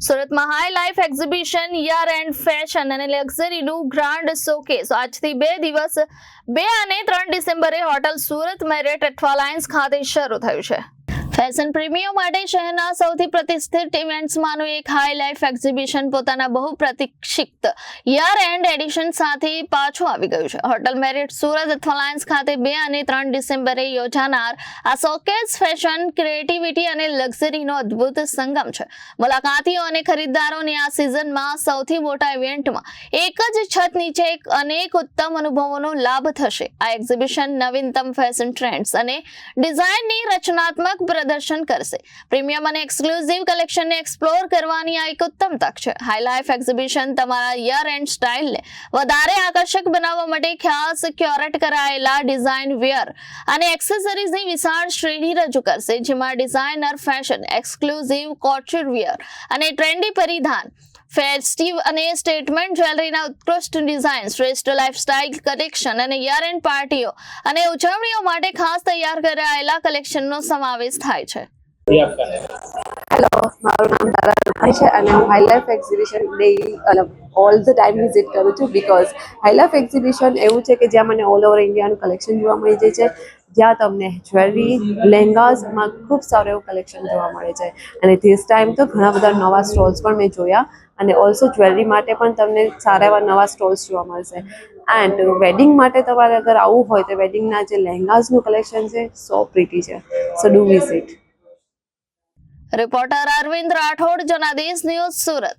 સુરતમાં high life exhibition year and fashion અને લક્ઝરીનું grand showcase આજથી 2 દિવસ 2 અને 3 ડિસેમ્બરે હોટલ સુરત મેરિયટ એક્વાલાયન્સ ખાતે શરૂ થયું છે। ફેશન પ્રેમીઓ માટે શહેરના સૌથી પ્રતિષ્ઠિત ઇવેન્ટ્સમાંનું એક હાઈ લાઈફ એક્ઝિબિશન પોતાના બહુ પ્રતીક્ષિત યર એન્ડ એડિશન સાથે પાછું આવી ગયું છે। હોટલ મેરિયટ સુરત એક્વાલાયન્સ ખાતે 2 અને 3 ડિસેમ્બરે યોજાનાર આ શોકેસ ફેશન, ક્રિએટિવિટી અને લક્ઝરીનો અદ્ભુત સંગમ છે। મુલાકાતીઓ અને ખરીદદારોને આ સિઝનમાં સૌથી મોટા ઇવેન્ટમાં એક જ છત નીચે અનેક ઉત્તમ અનુભવોનો લાભ થશે। આ એક્ઝિબિશન નવીનતમ ફેશન ટ્રેન્ડ્સ અને ડિઝાઇનની રચનાત્મક પ્રદર્શન કરશે। પ્રીમિયમ અને એક્સક્લુઝિવ કલેક્શનને એક્સપ્લોર કરવાની આ એક ઉત્તમ તક છે। હાઈ લાઈફ એક્ઝિબિશન તમારા યર એન્ડ સ્ટાઇલને વધારે આકર્ષક બનાવવા માટે ખાસ ક્યુરેટ કરાયેલા ડિઝાઇન વેર અને એક્સેસરીઝની વિશાળ શ્રેણી રજૂ કરશે, જેમાં ડિઝાઇનર ફેશન, એક્સક્લુઝિવ કોટચર વેર અને ટ્રેન્ડી પરિધાન, ફેસ્ટિવ અને સ્ટેટમેન્ટ જ્વેલરીના ઉત્કૃષ્ટ ડિઝાઇન, શ્રેષ્ઠ લાઇફસ્ટાઇલ કલેક્શન અને યર એન્ડ પાર્ટીઓ અને ઉજવણીઓ માટે ખાસ તૈયાર કરાયેલા કલેક્શનનો સમાવેશ થાય છે। હેલો, મારું નામ તારા રૂપાણી છે અને હું high life exhibition daily all the time visit કરું છું બીકોઝ હાઈ લાઈફ એક્ઝિબિશન એવું છે કે જ્યાં મને ઓલ ઓવર ઇન્ડિયાનું કલેક્શન જોવા મળી જાય છે, જ્યાં તમને જ્વેલરી, લહેંગાઝમાં ખૂબ સારું એવું કલેક્શન જોવા મળે છે અને ધીસ ટાઈમ તો ઘણા બધા નવા સ્ટોલ્સ પણ મેં જોયા અને ઓલ્સો જ્વેલરી માટે પણ તમને સારા એવા નવા સ્ટોલ્સ જોવા મળશે। એન્ડ વેડિંગ માટે તમારે અગર આવવું હોય તો વેડિંગના જે લહેંગાઝનું કલેક્શન છે સો પ્રીટી છે, so do visit. Reporter Arvind Rathod, Janadesh news, Surat.